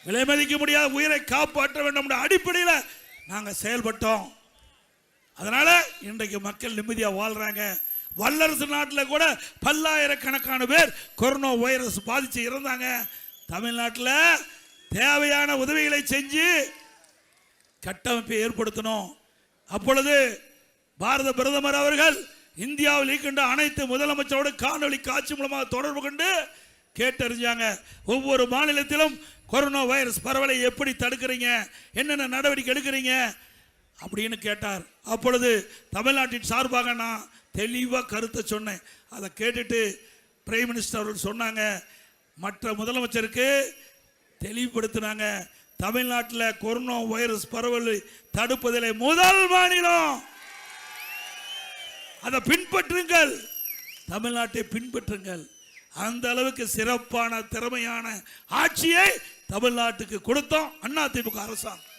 விலை மதிக்க முடியாத உயிரை காப்பாற்ற வேண்டும் அடிப்படையில் நாங்கள் செயல்பட்டோம். அதனால இன்றைக்கு மக்கள் நிம்மதியாக வாழ்றாங்க. வல்லரசு நாட்டில் கூட பல்லாயிரக்கணக்கான பேர் கொரோனா வைரஸ் பாதிச்சு இறந்தாங்க. தமிழ்நாட்டில் தேவையான உதவிகளை செஞ்சு கட்டமைப்பை ஏற்படுத்தணும். அப்பொழுது பாரத பிரதமர் அவர்கள் இந்தியாவில் இருக்கின்ற அனைத்து முதலமைச்சரோடு காணொலி காட்சி மூலமாக தொடர்பு கொண்டு கேட்டறிஞ்சாங்க. ஒவ்வொரு மாநிலத்திலும் கொரோனா வைரஸ் பரவலை எப்படி தடுக்கிறீங்க, என்னென்ன நடவடிக்கை எடுக்கிறீங்க அப்படின்னு கேட்டார். அப்பொழுது தமிழ்நாட்டின் சார்பாக நான் தெளிவாக கருத்தை சொன்னேன். அதை கேட்டுட்டு பிரைம் மினிஸ்டர் அவர்கள் சொன்னாங்க, மற்ற முதலமைச்சருக்கு தெளிவுபடுத்தினாங்க, தமிழ்நாட்டில் கொரோனா வைரஸ் பரவலை தடுப்பதில் முதல் மாநிலம், அதை பின்பற்றுங்கள், தமிழ்நாட்டை பின்பற்றுங்கள். அந்த அளவுக்கு சிறப்பான திறமையான ஆட்சியை தமிழ்நாட்டுக்கு கொடுத்தோம் அதிமுக அரசாங்கம்.